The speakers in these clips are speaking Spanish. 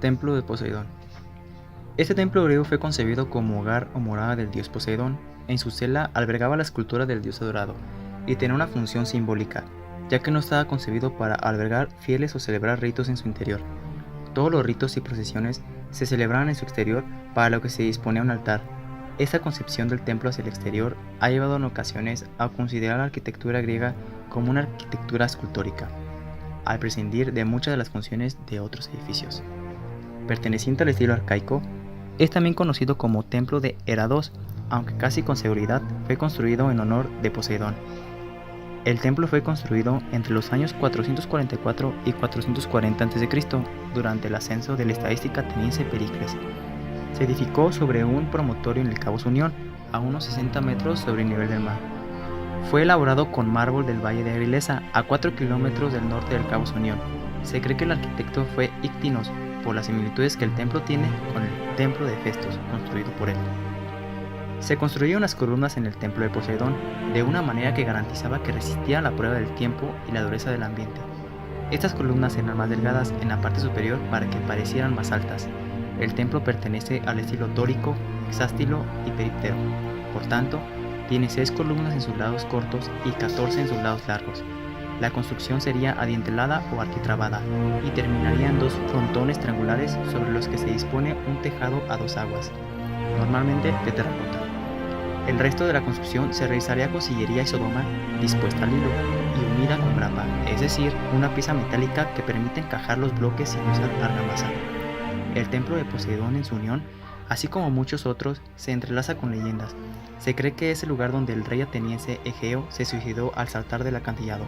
Templo de Poseidón. Este templo griego fue concebido como hogar o morada del dios Poseidón. En su cela albergaba la escultura del dios adorado y tenía una función simbólica, ya que no estaba concebido para albergar fieles o celebrar ritos en su interior. Todos los ritos y procesiones se celebraban en su exterior, para lo que se disponía un altar. Esta concepción del templo hacia el exterior ha llevado en ocasiones a considerar la arquitectura griega como una arquitectura escultórica, al prescindir de muchas de las funciones de otros edificios. Perteneciente al estilo arcaico, es también conocido como Templo de Erados, aunque casi con seguridad fue construido en honor de Poseidón. El templo fue construido entre los años 444 y 440 a.C., durante el ascenso del estadista ateniense Pericles. Se edificó sobre un promontorio en el Cabo Unión, a unos 60 metros sobre el nivel del mar. Fue elaborado con mármol del Valle de Arilesa, a 4 kilómetros del norte del Cabo Unión. Se cree que el arquitecto fue Ictinos, por las similitudes que el templo tiene con el templo de Festos, construido por él. Se construyeron las columnas en el templo de Poseidón de una manera que garantizaba que resistían la prueba del tiempo y la dureza del ambiente. Estas columnas eran más delgadas en la parte superior para que parecieran más altas. El templo pertenece al estilo dórico, hexástilo y periptero. Por tanto, tiene 6 columnas en sus lados cortos y 14 en sus lados largos. La construcción sería adintelada o arquitrabada y terminaría en 2 frontones triangulares sobre los que se dispone un tejado a 2 aguas, normalmente de terracota. El resto de la construcción se realizaría con sillería isódoma dispuesta al hilo y unida con grapa, es decir, una pieza metálica que permite encajar los bloques sin usar argamasa. El templo de Poseidón en su unión, así como muchos otros, se entrelaza con leyendas. Se cree que es el lugar donde el rey ateniense Egeo se suicidó al saltar del acantilado.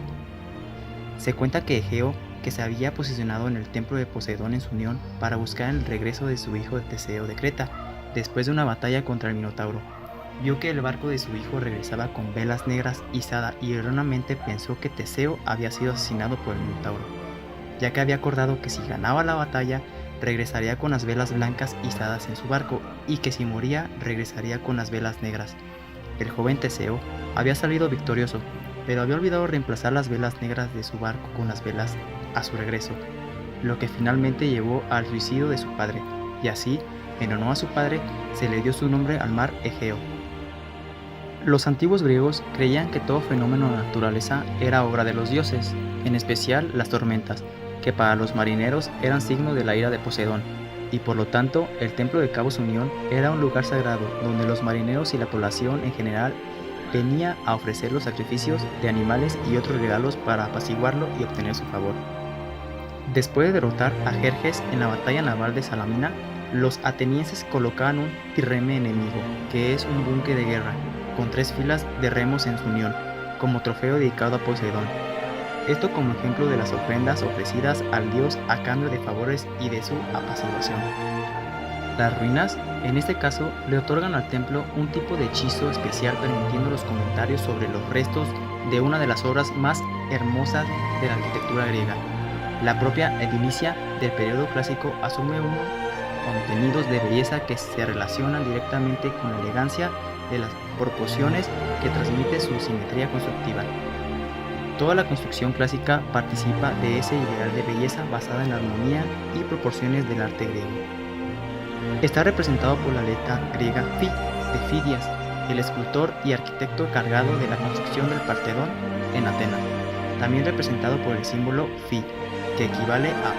Se cuenta que Egeo, que se había posicionado en el templo de Poseidón en su unión para buscar el regreso de su hijo Teseo de Creta, después de una batalla contra el Minotauro, vio que el barco de su hijo regresaba con velas negras izadas y erróneamente pensó que Teseo había sido asesinado por el Minotauro, ya que había acordado que si ganaba la batalla, regresaría con las velas blancas izadas en su barco y que si moría, regresaría con las velas negras. El joven Teseo había salido victorioso, pero había olvidado reemplazar las velas negras de su barco con las velas a su regreso, lo que finalmente llevó al suicidio de su padre, y así, en honor a su padre, se le dio su nombre al mar Egeo. Los antiguos griegos creían que todo fenómeno de la naturaleza era obra de los dioses, en especial las tormentas, que para los marineros eran signo de la ira de Poseidón, y por lo tanto el templo de Cabo Unión era un lugar sagrado donde los marineros y la población en general venía a ofrecer los sacrificios de animales y otros regalos para apaciguarlo y obtener su favor. Después de derrotar a Jerjes en la batalla naval de Salamina, los atenienses colocaban un trireme enemigo, que es un buque de guerra, con 3 filas de remos en su unión, como trofeo dedicado a Poseidón. Esto como ejemplo de las ofrendas ofrecidas al dios a cambio de favores y de su apaciguación. Las ruinas, en este caso, le otorgan al templo un tipo de hechizo especial permitiendo los comentarios sobre los restos de una de las obras más hermosas de la arquitectura griega. La propia edilicia del periodo clásico asume unos contenidos de belleza que se relacionan directamente con la elegancia de las proporciones que transmite su simetría constructiva. Toda la construcción clásica participa de ese ideal de belleza basada en la armonía y proporciones del arte griego. Está representado por la letra griega Phi, de Fidias, el escultor y arquitecto encargado de la construcción del Partenón en Atenas, también representado por el símbolo Phi, que equivale a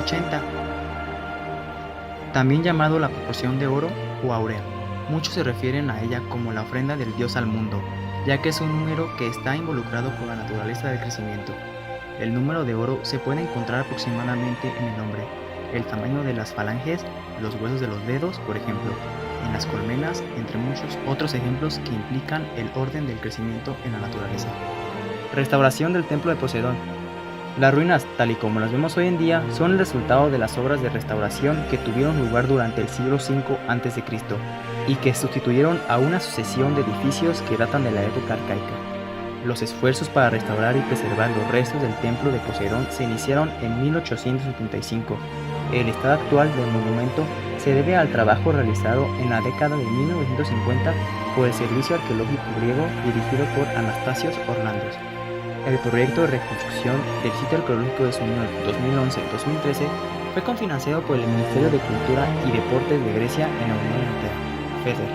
1.6180, también llamado la proporción de oro o aurea. Muchos se refieren a ella como la ofrenda del dios al mundo, ya que es un número que está involucrado con la naturaleza del crecimiento. El número de oro se puede encontrar aproximadamente en el hombre, el tamaño de las falanges, los huesos de los dedos, por ejemplo, en las colmenas, entre muchos otros ejemplos que implican el orden del crecimiento en la naturaleza. Restauración del templo de Poseidón. Las ruinas, tal y como las vemos hoy en día, son el resultado de las obras de restauración que tuvieron lugar durante el siglo V a.C. y que sustituyeron a una sucesión de edificios que datan de la época arcaica. Los esfuerzos para restaurar y preservar los restos del templo de Poseidón se iniciaron en 1875. El estado actual del monumento se debe al trabajo realizado en la década de 1950 por el Servicio Arqueológico Griego dirigido por Anastasios Orlandos. El proyecto de reconstrucción del sitio arqueológico de Suñol 2011-2013 Fue cofinanciado por el Ministerio de Cultura y Deportes de Grecia en la Unión Europea, FEDER.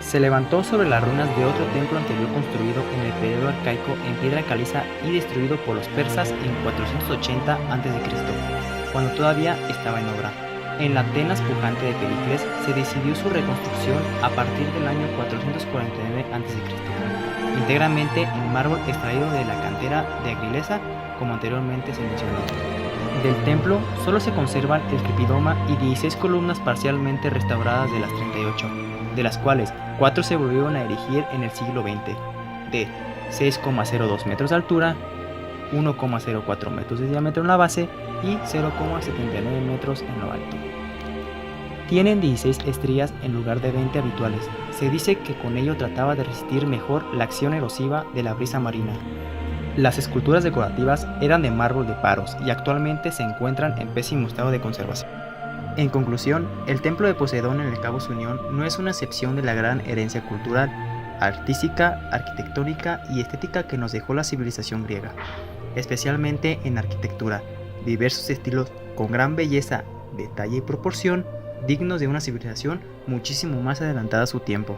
Se levantó sobre las ruinas de otro templo anterior construido en el periodo arcaico en piedra caliza y destruido por los persas en 480 a.C., cuando todavía estaba en obra. En la Atenas pujante de Pericles se decidió su reconstrucción a partir del año 449 a.C., íntegramente en mármol extraído de la cantera de Agrilesa, como anteriormente se mencionó. Del templo solo se conservan el tripidoma y 16 columnas parcialmente restauradas de las 38, de las cuales 4 se volvieron a erigir en el siglo XX, de 6,02 metros de altura, 1,04 metros de diámetro en la base y 0,79 metros en lo alto. Tienen 16 estrías en lugar de 20 habituales. Se dice que con ello trataba de resistir mejor la acción erosiva de la brisa marina. Las esculturas decorativas eran de mármol de Paros y actualmente se encuentran en pésimo estado de conservación. En conclusión, el templo de Poseidón en el Cabo Unión no es una excepción de la gran herencia cultural, artística, arquitectónica y estética que nos dejó la civilización griega, especialmente en arquitectura, diversos estilos con gran belleza, detalle y proporción, dignos de una civilización muchísimo más adelantada a su tiempo.